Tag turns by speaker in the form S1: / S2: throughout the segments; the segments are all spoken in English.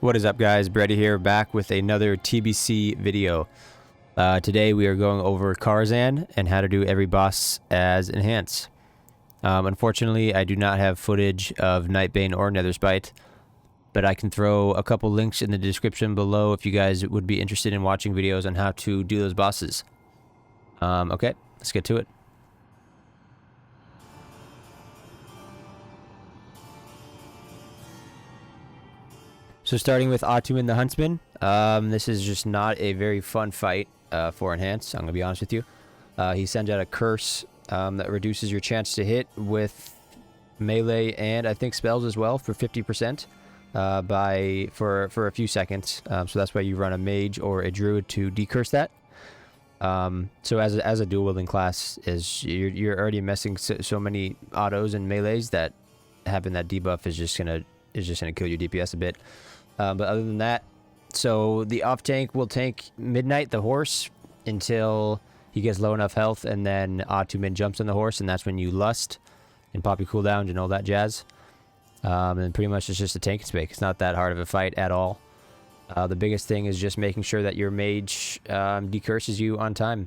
S1: What is up, guys? Brady here, back with another TBC video. Today we are going over Karazhan and how to do every boss as Enhance. Unfortunately, I do not have footage of Nightbane or Netherspite, but I can throw a couple links in the description below if you guys would be interested in watching videos on how to do those bosses. Okay, let's get to it. So starting with Attumen the Huntsman, this is just not a very fun fight for Enhance, I'm going to be honest with you. He sends out a curse that reduces your chance to hit with melee and I think spells as well for 50% for a few seconds. So that's why you run a mage or a druid to decurse that. So as a dual wielding class, you're already messing so many autos and melees that having that debuff is just gonna kill your DPS a bit. But other than that, so the off tank will tank Midnight, the horse, until he gets low enough health, and then Attumen jumps on the horse, and that's when you lust and pop your cooldowns and all that jazz. And pretty much it's just a tank and spake. It's not that hard of a fight at all. The biggest thing is just making sure that your mage decurses you on time.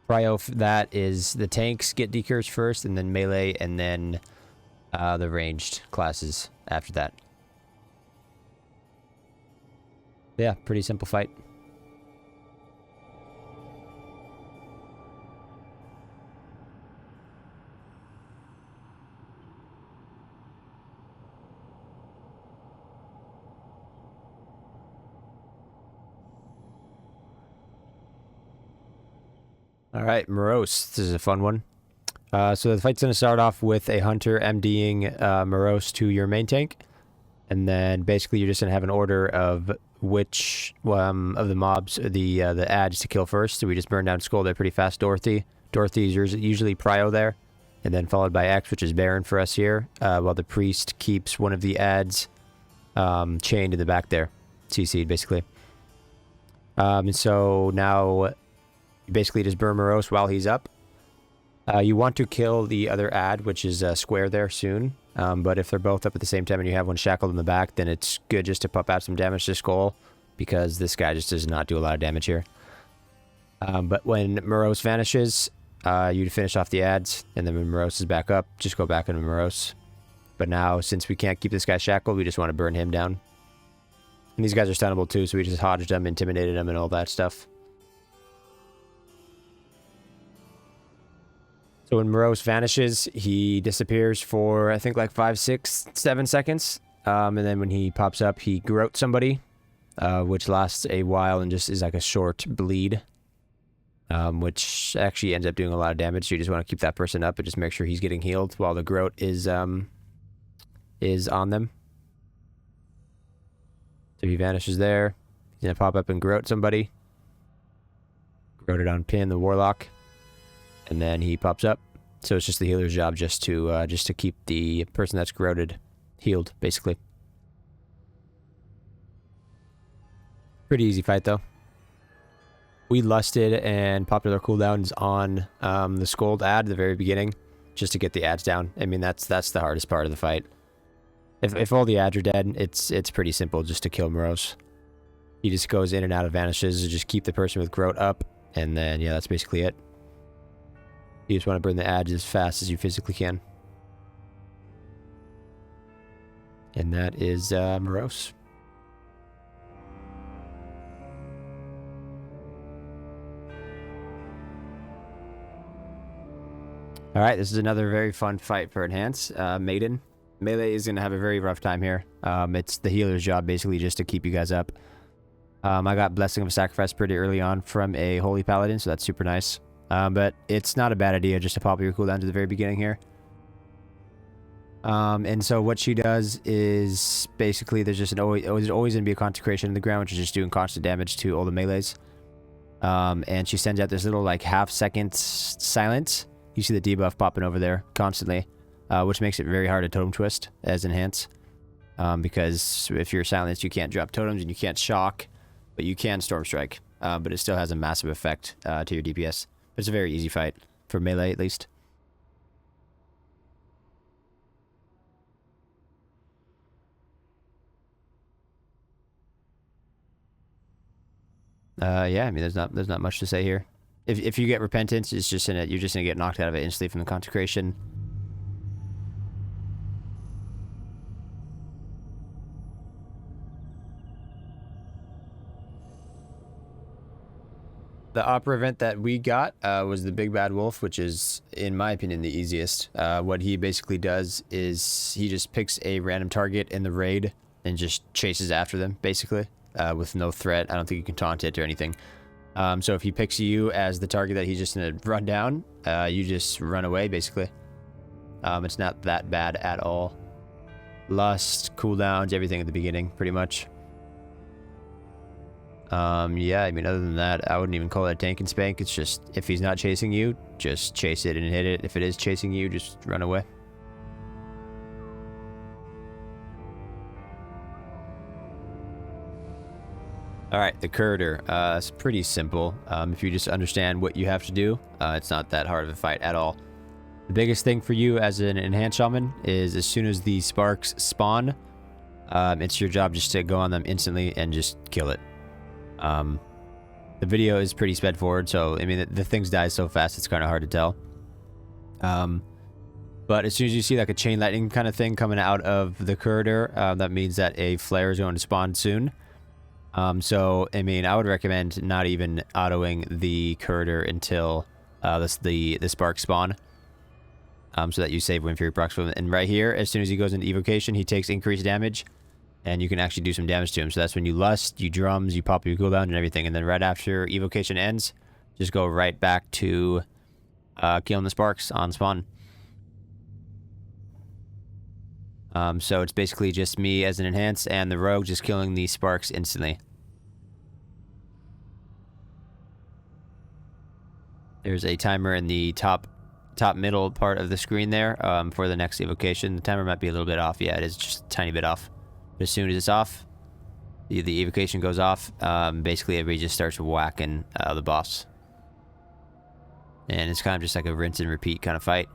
S1: Prio for that is the tanks get decursed first, and then melee, and then the ranged classes after that. Yeah, pretty simple fight. All right, Moroes. This is a fun one. So the fight's going to start off with a hunter MDing Moroes to your main tank. And then basically you're just going to have an order of which of the mobs, the ads to kill first. So we just burn down Skull there pretty fast. Dorothy is usually Prio there. And then followed by X, which is Baron for us here. While the priest keeps one of the ads chained in the back there. CC'd basically. And so now you basically just burn Moroes while he's up. You want to kill the other ad, which is square there soon. But if they're both up at the same time and you have one shackled in the back, then it's good just to pop out some damage to Skull, because this guy just does not do a lot of damage here. But when Moroes vanishes, you finish off the ads, and then when Moroes is back up, just go back into Moroes. But now, since we can't keep this guy shackled, we just want to burn him down. And these guys are stunnable too, so we just hodged them, intimidated them, and all that stuff. So when Moroes vanishes, he disappears for, I think, like 5, 6, 7 seconds. And then when he pops up, he groats somebody, which lasts a while and just is like a short bleed, which actually ends up doing a lot of damage. So you just want to keep that person up and just make sure he's getting healed while the groat is on them. So he vanishes there. He's going to pop up and groat somebody. Groated on Pin, the Warlock. And then he pops up. So it's just the healer's job just to keep the person that's groated healed, basically. Pretty easy fight, though. We lusted and popped our cooldowns on the Scold ad at the very beginning, just to get the ads down. I mean, that's the hardest part of the fight. If all the ads are dead, it's pretty simple just to kill Moroes. He just goes in and out of vanishes, just keep the person with groat up, and then, yeah, that's basically it. You just want to burn the ads as fast as you physically can. And that is Moroes. Alright, this is another very fun fight for Enhance. Maiden. Melee is going to have a very rough time here. It's the healer's job, basically, just to keep you guys up. I got Blessing of Sacrifice pretty early on from a Holy Paladin, so that's super nice. But it's not a bad idea just to pop your cooldown to the very beginning here. And so what she does is basically there's always going to be a consecration in the ground, which is just doing constant damage to all the melees. And she sends out this little like half-second silence. You see the debuff popping over there constantly, which makes it very hard to totem twist as Enhance. Because if you're silenced, you can't drop totems and you can't shock, but you can Storm Strike. But it still has a massive effect to your DPS. It's a very easy fight, for melee at least. Yeah, I mean, there's not much to say here. If you get repentance, it's just you're just gonna get knocked out of it instantly from the consecration. The opera event that we got was the Big Bad Wolf, which is, in my opinion, the easiest. What he basically does is he just picks a random target in the raid and just chases after them, basically, with no threat. I don't think you can taunt it or anything. So if he picks you as the target that he's just going to run down, you just run away, basically. It's not that bad at all. Lust, cooldowns, everything at the beginning, pretty much. Yeah, I mean, other than that, I wouldn't even call it tank and spank. It's just, if he's not chasing you, just chase it and hit it. If it is chasing you, just run away. Alright, the Curator. It's pretty simple. If you just understand what you have to do, it's not that hard of a fight at all. The biggest thing for you as an Enhanced Shaman is as soon as the sparks spawn, it's your job just to go on them instantly and just kill it. The video is pretty sped forward, so I mean the things die so fast it's kind of hard to tell. But as soon as you see like a chain lightning kind of thing coming out of the Curator, that means that a flare is going to spawn soon. So I mean I would recommend not even autoing the Curator until the sparks spawn, so that you save Wind Fury procs from it. And right here, as soon as he goes into evocation, he takes increased damage. And you can actually do some damage to him. So that's when you lust, you drums, you pop your cooldown and everything. And then right after evocation ends, just go right back to killing the sparks on spawn. So it's basically just me as an enhance and the rogue just killing the sparks instantly. There's a timer in the top middle part of the screen there for the next evocation. The timer might be a little bit off. Yeah, it is just a tiny bit off. But as soon as it's off, the evocation goes off, basically everybody just starts whacking the boss. And it's kind of just like a rinse and repeat kind of fight.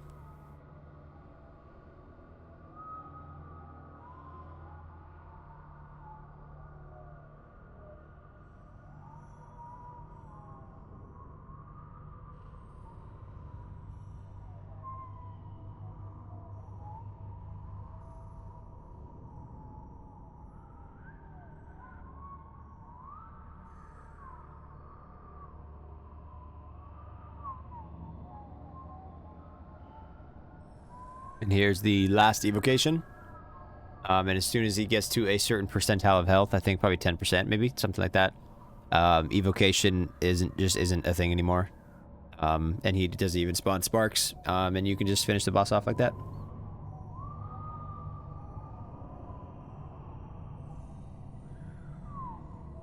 S1: And here's the last evocation. And as soon as he gets to a certain percentile of health, I think probably 10%, maybe something like that, evocation isn't a thing anymore. And he doesn't even spawn sparks. And you can just finish the boss off like that.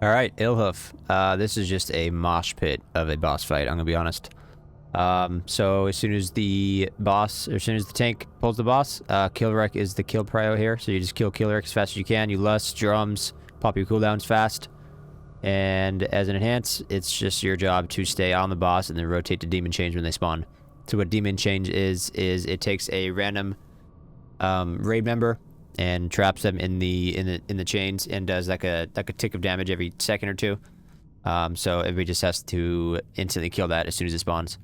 S1: All right, Illhoof. This is just a mosh pit of a boss fight. I'm gonna be honest. So as soon as the tank pulls the boss, Killwreck is the kill prio here. So you just kill Killwreck as fast as you can. You lust, drums, pop your cooldowns fast. And as an enhance, it's just your job to stay on the boss and then rotate to Demon Change when they spawn. So what Demon Change is it takes a random raid member and traps them in the chains and does like a tick of damage every second or two. So everybody just has to instantly kill that as soon as it spawns.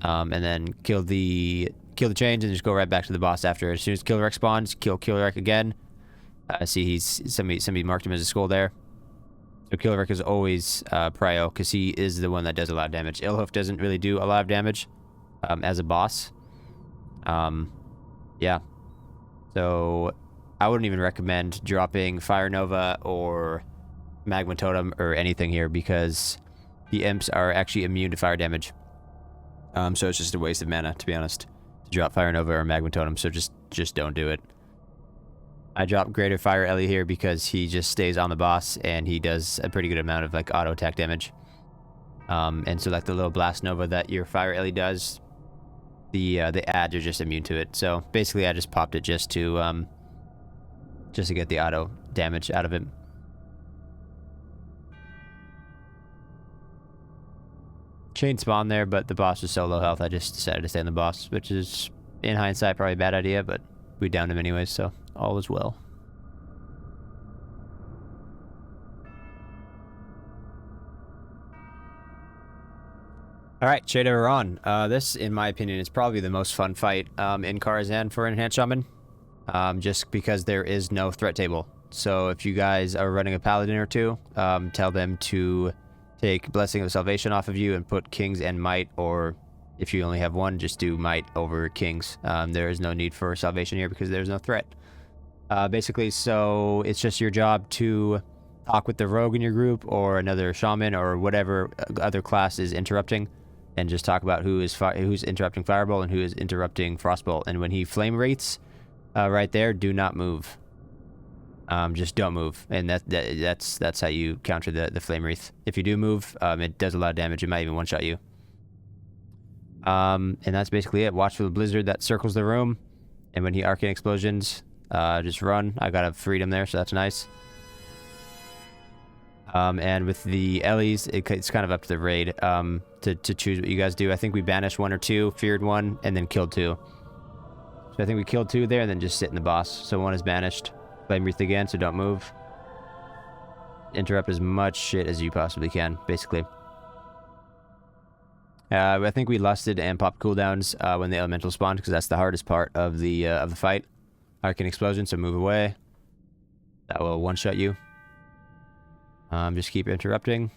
S1: And then kill the chains and just go right back to the boss after. As soon as Killwreck spawns, kill Killwreck again. See, somebody marked him as a skull there. So Killwreck is always prio because he is the one that does a lot of damage. Illhoof doesn't really do a lot of damage as a boss. Yeah. So I wouldn't even recommend dropping Fire Nova or Magma Totem or anything here because the imps are actually immune to fire damage. So it's just a waste of mana, to be honest, to drop Fire Nova or Magma Totem, so just don't do it. I dropped Greater Fire Ellie here because he just stays on the boss and he does a pretty good amount of like auto attack damage. And so like the little Blast Nova that your Fire Ellie does, the ads are just immune to it. So basically I just popped it just to get the auto damage out of it. Chain spawn there, but the boss was so low health, I just decided to stay on the boss, which is, in hindsight, probably a bad idea, but we downed him anyways, so all is well. All right, Shade of Aran. This, in my opinion, is probably the most fun fight in Karazhan for Enhanced Shaman, just because there is no threat table. So if you guys are running a paladin or two, tell them to take Blessing of Salvation off of you and put Kings and Might, or if you only have one, just do Might over Kings. There is no need for Salvation here because there's no threat. Basically, so it's just your job to talk with the rogue in your group or another shaman or whatever other class is interrupting, and just talk about who's interrupting Fireball and who is interrupting Frostbolt. And when he flame wraiths right there, do not move. Just don't move, and that's how you counter the flame wraith. If you do move, it does a lot of damage. It might even one-shot you. And that's basically it. Watch for the blizzard that circles the room, and when he arcane explosions, just run. I got a freedom there, so that's nice. And with the Ellies, it's kind of up to the raid to choose what you guys do. I think we banished 1 or 2, feared 1, and then killed 2. So I think we killed 2 there, and then just sit in the boss. So 1 is banished. Flame wreath again, so don't move. Interrupt as much shit as you possibly can, basically. I think we lusted and popped cooldowns when the elemental spawned, because that's the hardest part of the fight. Arcane explosion, so move away. That will one-shot you. Just keep interrupting.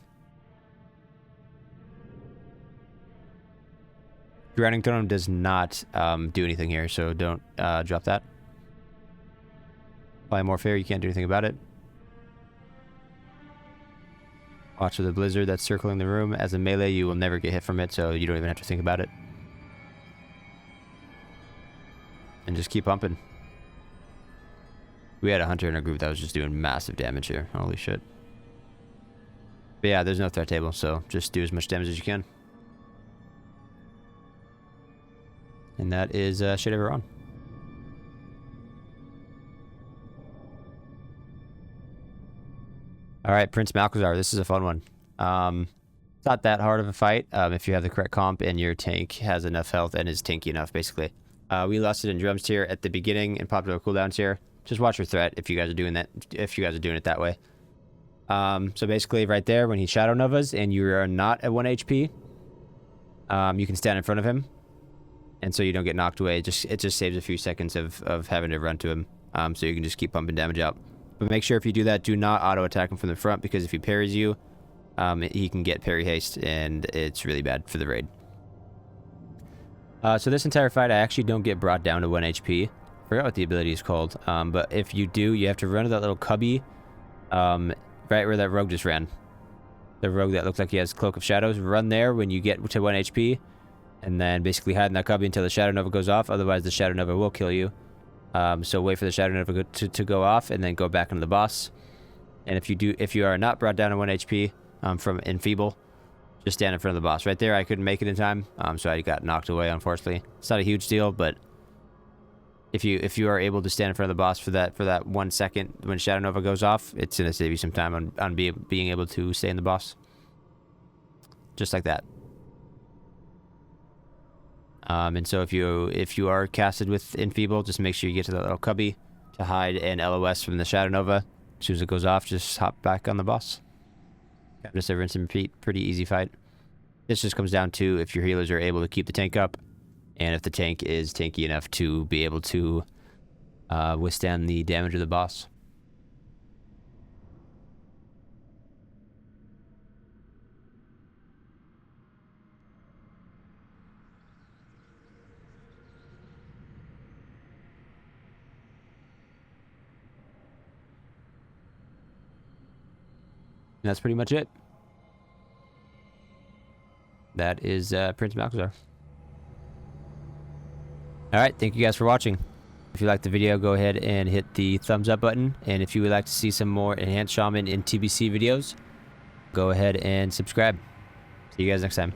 S1: Grounding Throne does not do anything here, so don't drop that. Apply more fair, you can't do anything about it. Watch for the blizzard that's circling the room. As a melee, you will never get hit from it, so you don't even have to think about it. And just keep pumping. We had a hunter in our group that was just doing massive damage here. Holy shit. But yeah, there's no threat table, so just do as much damage as you can. And that is Shade of Aran. Alright, Prince Malchezaar. This is a fun one. It's not that hard of a fight if you have the correct comp and your tank has enough health and is tanky enough, basically. We lusted in drums tier at the beginning and popped up cooldowns here. Just watch your threat if you guys are doing that. If you guys are doing it that way. So basically, right there, when he Shadow Novas and you are not at 1 HP, you can stand in front of him, and so you don't get knocked away. It just saves a few seconds of having to run to him, so you can just keep pumping damage out. But make sure if you do that, do not auto-attack him from the front, because if he parries you, he can get parry haste, and it's really bad for the raid. So this entire fight, I actually don't get brought down to 1 HP. I forgot what the ability is called, but if you do, you have to run to that little cubby, right where that rogue just ran. The rogue that looks like he has Cloak of Shadows. Run there when you get to 1 HP, and then basically hide in that cubby until the Shadow Nova goes off, otherwise the Shadow Nova will kill you. So wait for the Shadow Nova to go off, and then go back into the boss. And if you are not brought down to 1 HP from Enfeeble, just stand in front of the boss. Right there, I couldn't make it in time, so I got knocked away, unfortunately. It's not a huge deal, but if you are able to stand in front of the boss for that 1 second when Shadow Nova goes off, it's gonna save you some time on being able to stay in the boss. Just like that. And so if you are casted with Enfeeble, just make sure you get to that little cubby to hide an LOS from the Shadow Nova. As soon as it goes off, just hop back on the boss. Just a rinse and repeat. Pretty easy fight. This just comes down to if your healers are able to keep the tank up, and if the tank is tanky enough to be able to withstand the damage of the boss. And that's pretty much it. That is Prince Malchezaar. Alright, thank you guys for watching. If you liked the video, go ahead and hit the thumbs up button. And if you would like to see some more Enhanced Shaman and TBC videos, go ahead and subscribe. See you guys next time.